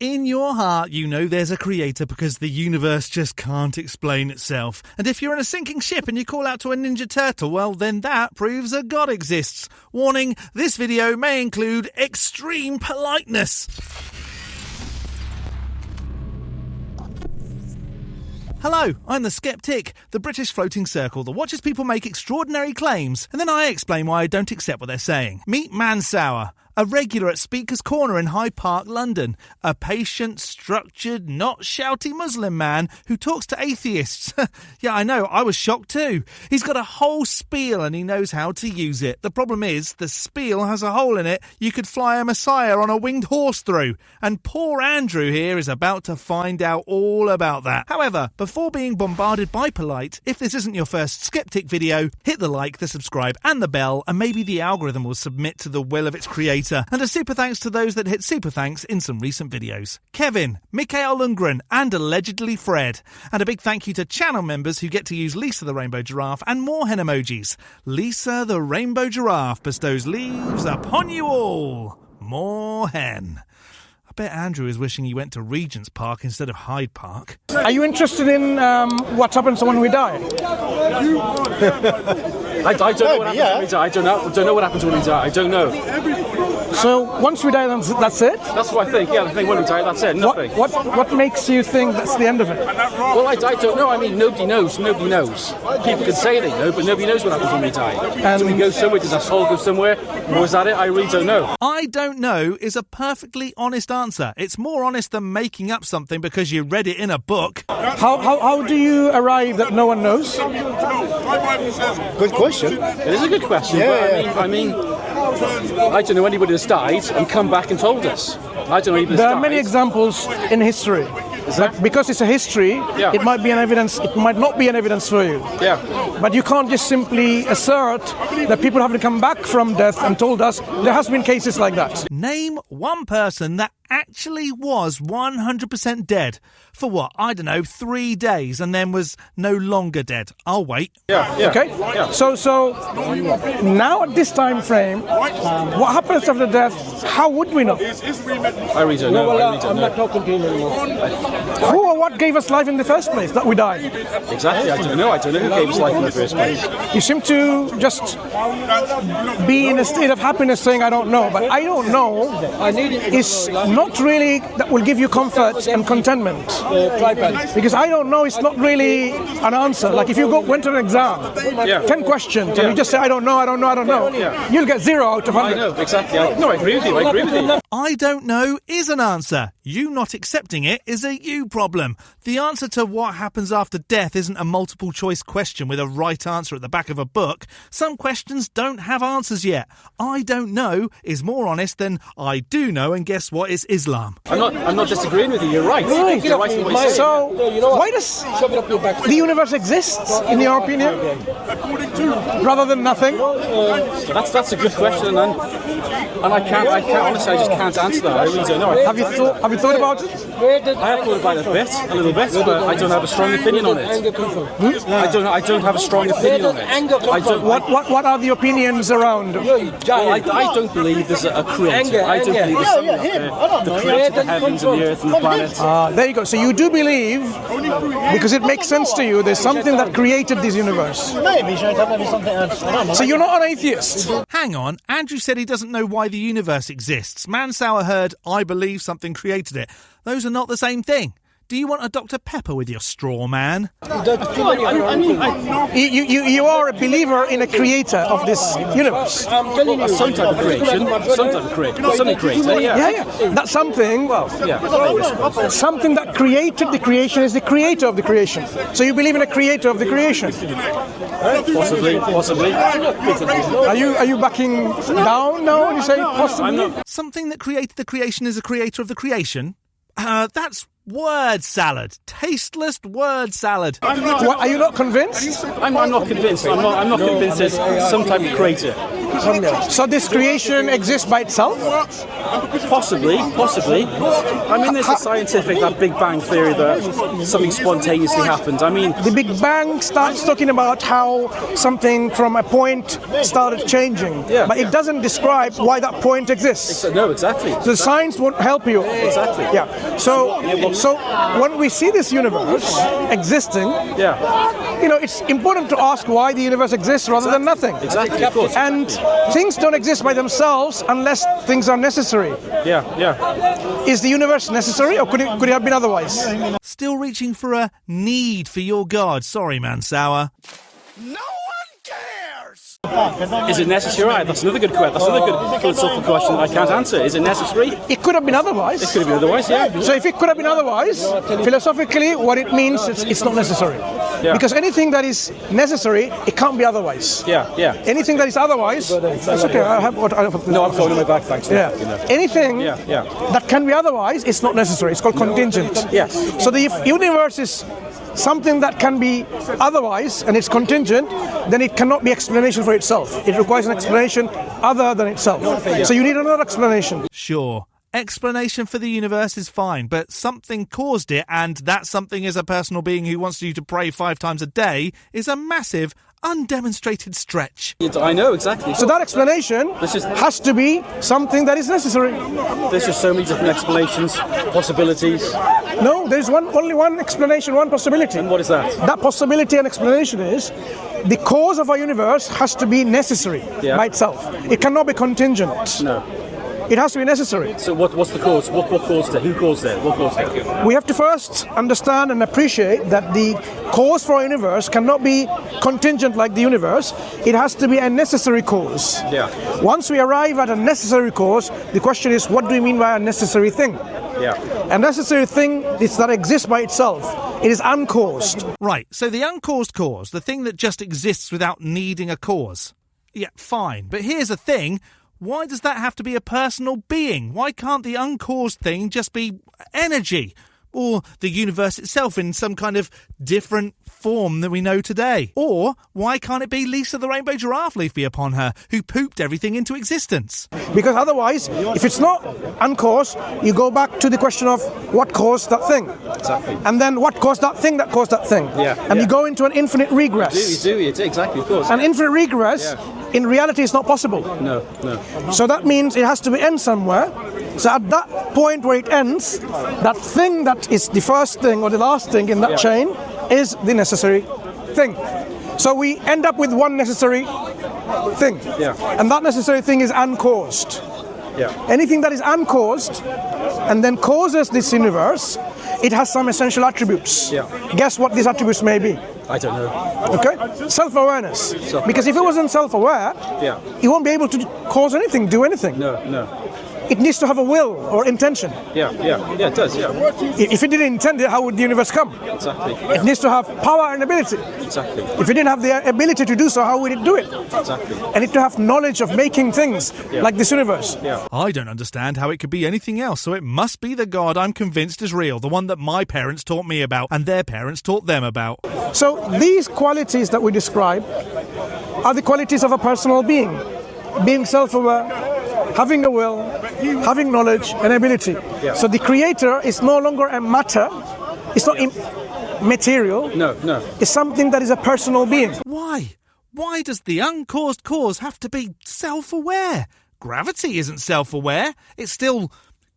In your heart, you know there's a creator because the universe just can't explain itself. And if you're in a sinking ship and you call out to a Ninja Turtle, well, then that proves a God exists. Warning, this video may include extreme politeness. Hello, I'm the Skeptic, the British floating circle that watches people make extraordinary claims, and then I explain why I don't accept what they're saying. Meet Mansour, a regular at Speaker's Corner in Hyde Park, London. A patient, structured, not shouty Muslim man who talks to atheists. Yeah, I know, I was shocked too. He's got a whole spiel and he knows how to use it. The problem is, the spiel has a hole in it you could fly a messiah on a winged horse through. And poor Andrew here is about to find out all about that. However, before being bombarded by polite, if this isn't your first Skeptic video, hit the like, the subscribe and the bell, and maybe the algorithm will submit to the will of its creator. And a super thanks to those that hit super thanks in some recent videos. Kevin, Mikael Lundgren and allegedly Fred. And a big thank you to channel members who get to use Lisa the Rainbow Giraffe and more hen emojis. Lisa the Rainbow Giraffe bestows leaves upon you all. More hen. I bet Andrew is wishing he went to Regent's Park instead of Hyde Park. Are you interested in what happens to when we die? I don't know what happens when we die. I don't know what happens when we die. I don't know. So once we die, that's it? That's what I think. Yeah, I think when we die, that's it. Nothing. What makes you think that's the end of it? Well, I don't know. I mean, nobody knows. Nobody knows. People can say they know, but nobody knows what happens when we die. Do we go somewhere? Does our soul go somewhere? Or is that it? I really don't know. I don't know is a perfectly honest answer. It's more honest than making up something because you read it in a book. How do you arrive that no one knows? Good question. It is a good question. But I mean, I don't know anybody that's died and come back and told us. I don't know anybody that's died. There are many examples in history. Because it's a history, it might be an evidence, it might not be an evidence for you. Yeah. But you can't just simply assert that people haven't come back from death and told us. There has been cases like that. Name one person that actually was 100% dead for what? I don't know, 3 days and then was no longer dead. I'll wait. Yeah. Okay? Yeah. So now at this time frame, what happens after death, how would we know? I really don't know. I'm not talking to him anymore. Who or what gave us life in the first place, that we died? Exactly, I don't know who gave us life in the first place. You seem to just be in a state of happiness saying, I don't know. But I don't know is not really that will give you comfort and contentment. Because I don't know is not really an answer. Like if you went to an exam, 10 questions, and you just say, I don't know, you'll get 0 out of 100. I know, exactly. I agree with you. I don't know is an answer. You not accepting it is a you problem. The answer to what happens after death isn't a multiple choice question with a right answer at the back of a book. Some questions don't have answers yet. I don't know is more honest than I do know, and guess what? It's Islam. I'm not disagreeing with you. You're right. You're right in what you're saying. So why does the universe exist, in your opinion, rather than nothing? That's a good question, and I can't honestly, I just can't answer that. I really don't know. Have you thought about it? I have thought about it a little bit, but I don't have a strong opinion on it. I don't have a strong opinion on it. What are the opinions around? Well, I don't believe there's a creator. I don't believe there's something out there that created the heavens and the earth and the planet. There you go. So you do believe, because it makes sense to you, there's something that created this universe. Maybe something else. So you're not an atheist. Hang on, Andrew said he doesn't know why the universe exists. Mansour heard, I believe something created it. Those are not the same thing. Do you want a Dr. Pepper with your straw, man? You are a believer in a creator of this universe. Some type of creation. Something created, Yeah. That's something. Something that created the creation is the creator of the creation. So you believe in a creator of the creation? Possibly. Are you backing down now when you say possibly? Something that created the creation is a creator of the creation? That's word salad. Tasteless word salad. Are you not convinced? I'm not convinced. I'm not convinced there's some type of creator. So this creation exists by itself? Possibly. I mean, there's a scientific, that Big Bang theory that something spontaneously happened. I mean, The Big Bang starts talking about how something from a point started changing, Yeah. but it doesn't describe why that point exists. no, exactly. So science won't help you. Exactly. Yeah. So when we see this universe existing, Yeah, it's important to ask why the universe exists rather than nothing. exactly, of course. And things don't exist by themselves unless things are necessary. Yeah. Is the universe necessary, or could it have been otherwise? Still reaching for a need for your God. Sorry, Mansour. Is it necessary? That's another good question. That's another good philosophical question that I can't answer. Is it necessary? It could have been otherwise. It could have been otherwise, yeah. So if it could have been otherwise, philosophically, what it means is it's not necessary. Yeah. Because anything that is necessary, it can't be otherwise. Yeah. Anything that is otherwise, that's okay. I have No, I'm going in my back, thanks. Yeah. Anything Yeah. that can be otherwise, it's not necessary. It's called contingent. Yes. So the universe is something that can be otherwise, and it's contingent, then it cannot be explanation for itself. It requires an explanation other than itself. So you need another explanation. Sure. Explanation for the universe is fine, but something caused it, and that something is a personal being who wants you to pray 5 times a day, is a massive, undemonstrated stretch. I know, exactly. So that explanation has to be something that is necessary. There's just so many different explanations, possibilities. No, there is only one explanation, one possibility. And what is that? That possibility and explanation is the cause of our universe has to be necessary by itself. It cannot be contingent. No. It has to be necessary. So what's the cause? What caused it? Who caused it? What caused it? We have to first understand and appreciate that the cause for our universe cannot be contingent like the universe. It has to be a necessary cause. Yeah. Once we arrive at a necessary cause, the question is, what do we mean by a necessary thing? Yeah. A necessary thing is that exists by itself. It is uncaused. Right, so the uncaused cause, the thing that just exists without needing a cause. Yeah, fine, but here's the thing. Why does that have to be a personal being? Why can't the uncaused thing just be energy? Or the universe itself in some kind of different form that we know today? Or why can't it be Lisa the Rainbow Giraffe, leave be upon her, who pooped everything into existence? Because otherwise, if it's not uncaused, you go back to the question of what caused that thing. Exactly. And then what caused that thing that caused that thing. Yeah. And you go into an infinite regress. You do, exactly, of course. An infinite regress, in reality, is not possible. No. So that means it has to be end somewhere. So at that point where it ends, that thing that is the first thing or the last thing in that chain is the necessary thing. So we end up with one necessary thing. Yeah. And that necessary thing is uncaused. Yeah. Anything that is uncaused and then causes this universe, it has some essential attributes. Yeah. Guess what these attributes may be? I don't know. Okay? Self-awareness. Because if it wasn't self-aware, it won't be able to cause anything, do anything. No. It needs to have a will or intention. Yeah, it does, yeah. If it didn't intend it, how would the universe come? Exactly. It needs to have power and ability. Exactly. If it didn't have the ability to do so, how would it do it? Exactly. And it to have knowledge of making things like this universe. Yeah. I don't understand how it could be anything else, so it must be the God I'm convinced is real, the one that my parents taught me about and their parents taught them about. So these qualities that we describe are the qualities of a personal being. Being self-aware, having a will, having knowledge and ability. Yeah. So the creator is no longer a matter, it's not material. No. It's something that is a personal being. Why? Why does the uncaused cause have to be self-aware? Gravity isn't self-aware. It still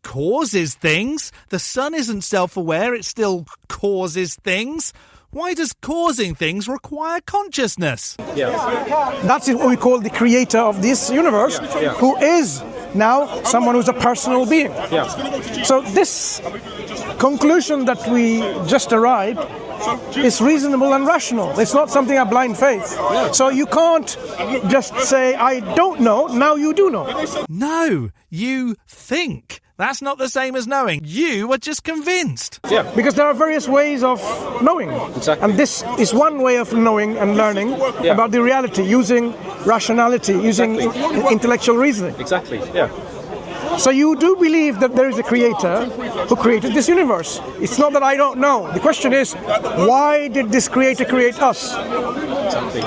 causes things. The sun isn't self-aware. It still causes things. Why does causing things require consciousness? Yeah. That's what we call the creator of this universe, who is now someone who's a personal being. Yeah. So this conclusion that we just arrived is reasonable and rational. It's not something of blind faith. Yeah. So you can't just say, I don't know, now you do know. No, you think. That's not the same as knowing. You are just convinced. Yeah. Because there are various ways of knowing. Exactly. And this is one way of knowing and learning about the reality, using rationality, using intellectual reasoning. Exactly, yeah. So you do believe that there is a creator who created this universe. It's not that I don't know. The question is, why did this creator create us? Exactly.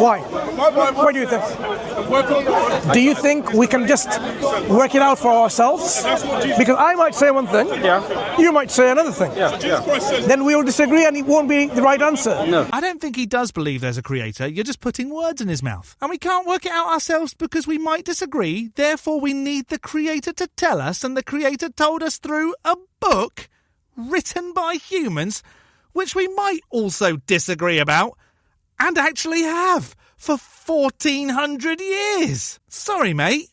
Why? Why do you think? Do you think we can just work it out for ourselves? Because I might say one thing, you might say another thing. Then we will disagree and it won't be the right answer. No. I don't think he does believe there's a creator. You're just putting words in his mouth. And we can't work it out ourselves because we might disagree. Therefore, we need the creator to tell us, and the creator told us through a book written by humans, which we might also disagree about, and actually have for 1,400 years. Sorry, mate.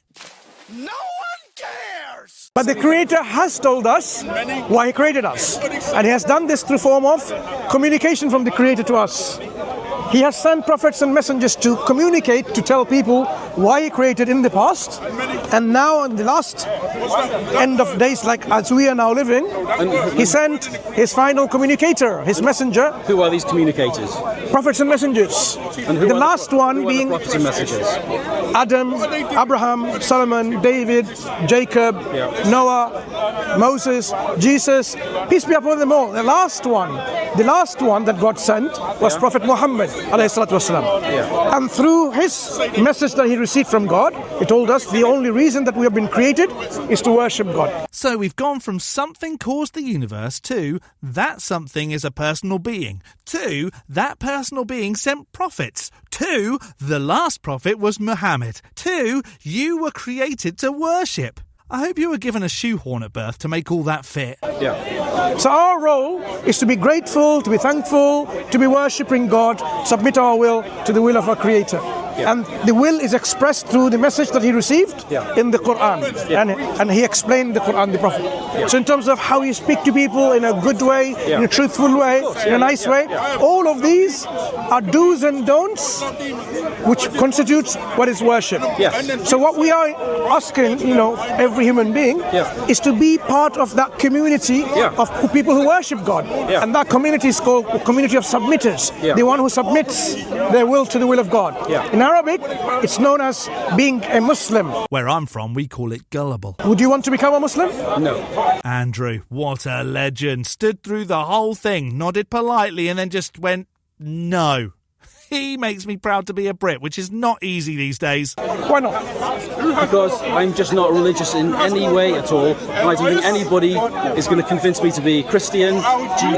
No one cares! But the Creator has told us why He created us. And He has done this through form of communication from the Creator to us. He has sent prophets and messengers to communicate, to tell people why He created in the past. And now in the last end of days, like as we are now living, He sent His final communicator, His messenger. Who are these communicators? Prophets and messengers. And who The are last one who being are the prophets and messengers? Adam, Abraham, Solomon, David, Jacob, Noah, Moses, Jesus, peace be upon them all. The last one that God sent was Prophet Muhammad, alayhi salatu wasalam. And through his message that he received from God, he told us the only reason that we have been created is to worship God. So we've gone from something caused the universe to that something is a personal being, to that personal being sent prophets, to the last prophet was Muhammad, to you were created to worship. I hope you were given a shoehorn at birth to make all that fit. So our role is to be grateful, to be thankful, to be worshipping God, submit our will to the will of our Creator. And the will is expressed through the message that he received in the Quran. And he explained the Quran, the Prophet. So in terms of how you speak to people in a good way, in a truthful way, in a nice way, all of these are do's and don'ts, which constitutes what is worship. So what we are asking, every human being, is to be part of that community of people who worship God. And that community is called a community of submitters, the one who submits their will to the will of God. In Arabic, it's known as being a Muslim. Where I'm from, we call it gullible. Would you want to become a Muslim? No. Andrew, what a legend. Stood through the whole thing, nodded politely, and then just went, no. He makes me proud to be a Brit, which is not easy these days. Why not? Because I'm just not religious in any way at all. And I don't think anybody is going to convince me to be Christian,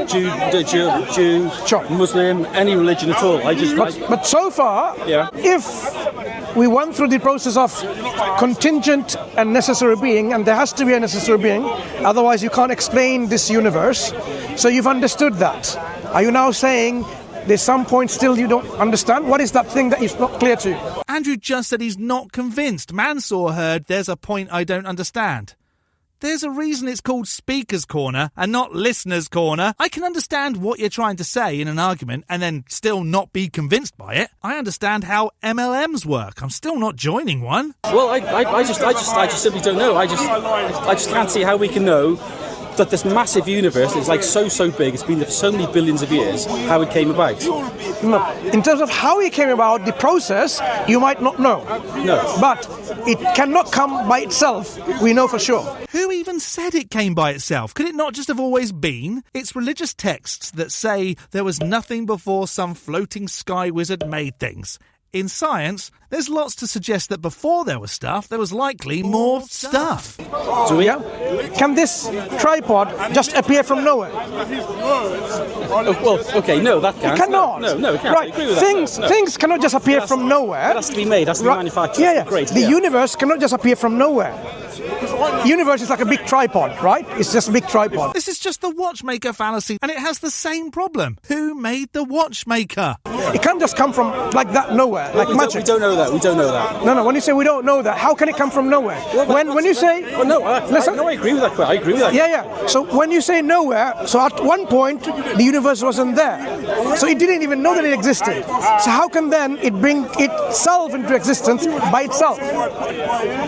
Jew, Muslim, any religion at all. But so far, if we went through the process of contingent and necessary being, and there has to be a necessary being, otherwise you can't explain this universe, so you've understood that. Are you now saying there's some point still you don't understand? What is that thing that is not clear to you? Andrew just said he's not convinced. Mansour heard there's a point I don't understand. There's a reason it's called Speaker's Corner and not Listener's Corner. I can understand what you're trying to say in an argument and then still not be convinced by it. I understand how MLMs work. I'm still not joining one. Well, I just simply don't know. I just can't see how we can know that this massive universe is like so big, it's been there for so many billions of years, how it came about. No. In terms of how it came about, the process, you might not know. No. But it cannot come by itself, we know for sure. Who even said it came by itself? Could it not just have always been? It's religious texts that say there was nothing before some floating sky wizard made things. In science, there's lots to suggest that before there was stuff, there was likely more stuff. Do we? Can this tripod just appear from nowhere? Oh, well, okay, no, that can't. It cannot. No, it can't. Right. I agree with that. Things cannot just appear from nowhere. It has to be made, it has to be manufactured. Yeah. Great. The universe cannot just appear from nowhere. The universe is like a big tripod, right? It's just a big tripod. This is just the watchmaker fallacy, and it has the same problem. Who made the watchmaker? It can't just come from like that nowhere, like magic. We don't know that. No, when you say we don't know that, how can it come from nowhere? When you say... I agree with that. I agree with that. Yeah. So when you say nowhere, so at one point, the universe wasn't there. So it didn't even know that it existed. So how can then it bring itself into existence by itself?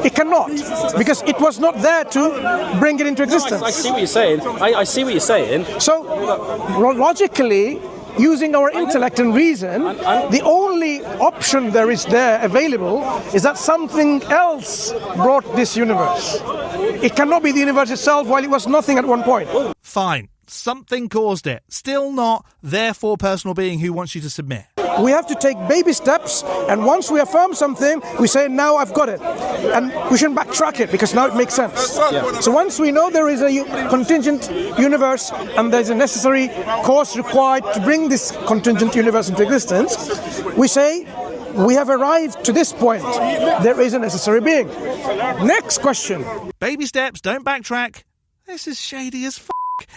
It cannot, because it was not there to bring it into existence. I see what you're saying. I see what you're saying. So, logically, using our intellect and reason, the only option there is there available is that something else brought this universe. It cannot be the universe itself while it was nothing at one point. Fine. Something caused it. Still not, therefore, personal being who wants you to submit. we have to take baby steps, and once we affirm something, we say, now I've got it. And we shouldn't backtrack it, because now it makes sense. So once we know there is a contingent universe, and there's a necessary course required to bring this contingent universe into existence, we say, we have arrived to this point. There is a necessary being. Next question. Baby steps, don't backtrack. This is shady as f***.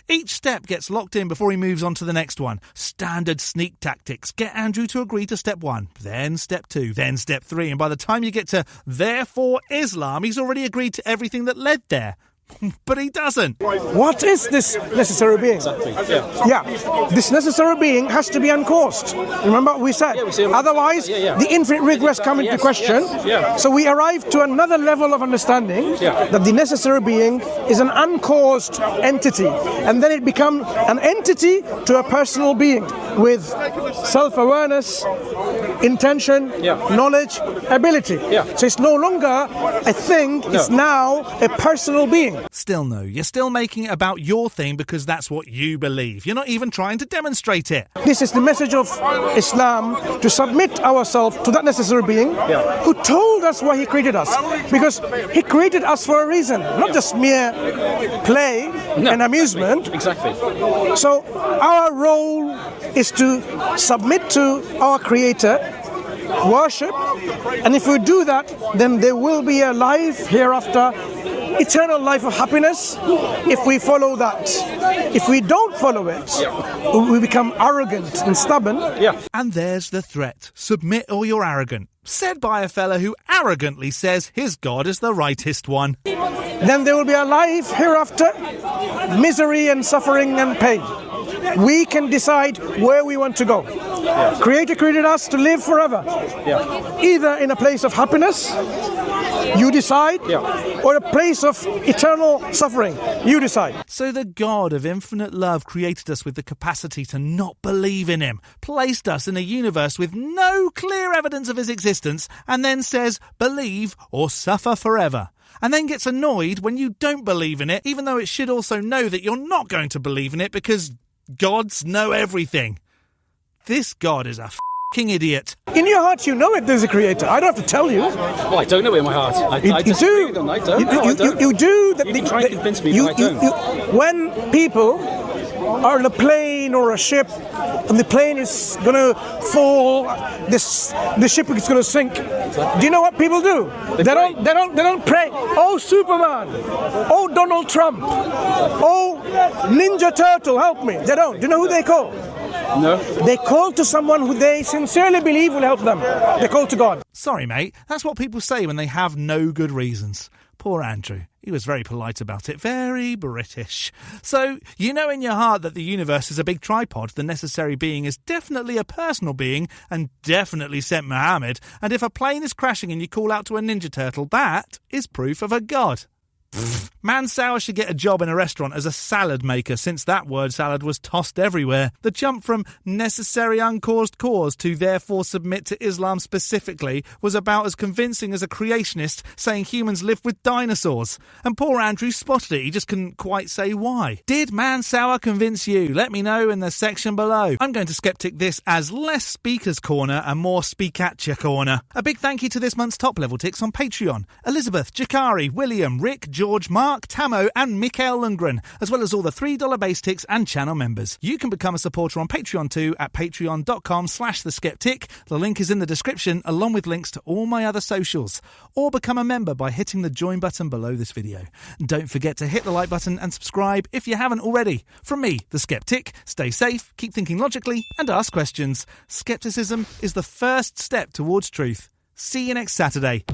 Each step gets locked in before he moves on to the next one. Standard sneak tactics. Get Andrew to agree to step 1, then step 2, then step 3, and by the time you get to therefore Islam, he's already agreed to everything that led there. But he doesn't. What is this necessary being? Exactly. Yeah. This necessary being has to be uncaused. Remember what we said? Otherwise, the infinite regress come into question. So we arrive to another level of understanding that the necessary being is an uncaused entity. And then it becomes an entity to a personal being with self-awareness, intention, knowledge, ability. So it's no longer a thing, it's now a personal being. Still no, you're still making it about your thing because that's what you believe. You're not even trying to demonstrate it. This is the message of Islam, to submit ourselves to that necessary being who told us why he created us. Because he created us for a reason, not just mere play and amusement. Exactly. So our role is to submit to our Creator, worship, and if we do that, then there will be a life hereafter, eternal life of happiness, if we follow that. If we don't follow it, we become arrogant and stubborn. And there's the threat. Submit or you're arrogant. Said by a fella who arrogantly says his God is the rightest one. Then there will be a life hereafter, misery and suffering and pain. We can decide where we want to go. Creator created us to live forever. Either in a place of happiness, you decide, or a place of eternal suffering, you decide. So the God of infinite love created us with the capacity to not believe in him, placed us in a universe with no clear evidence of his existence, and then says, believe or suffer forever. And then gets annoyed when you don't believe in it, even though it should also know that you're not going to believe in it because gods know everything. This God is a f***ing idiot. In your heart, you know it, there's a creator. I don't have to tell you. Well, I don't know it in my heart. I You do. You do. You try and convince me, but I don't. When people are in a plane or a ship, and the plane is going to fall, the ship is going to sink. Do you know what people do? They don't pray. Oh, Superman. Oh, Donald Trump. Oh, Ninja Turtle, help me. They don't. Do you know who they call? No. They call to someone who they sincerely believe will help them. They call to God. Sorry, mate. That's what people say when they have no good reasons. Poor Andrew. He was very polite about it. Very British. So, you know in your heart that the universe is a big tripod. The necessary being is definitely a personal being and definitely sent Muhammad. And if a plane is crashing and you call out to a Ninja Turtle, that is proof of a god. Mansour should get a job in a restaurant as a salad maker, since that word salad was tossed everywhere. The jump from necessary uncaused cause to therefore submit to Islam specifically was about as convincing as a creationist saying humans lived with dinosaurs. And poor Andrew spotted it, he just couldn't quite say why. Did Mansour convince you? Let me know in the section below. I'm going to skeptic this as less Speaker's Corner and more Speak At Ya Corner. A big thank you to this month's top level ticks on Patreon: Elizabeth, Jakari, William, Rick, George, Mark, Tamo and Mikael Lundgren, as well as all the $3 base ticks and channel members. You can become a supporter on Patreon too at patreon.com/theskeptic. The link is in the description, along with links to all my other socials. Or become a member by hitting the join button below this video. Don't forget to hit the like button and subscribe if you haven't already. From me, the Skeptic, stay safe, keep thinking logically and ask questions. Skepticism is the first step towards truth. See you next Saturday.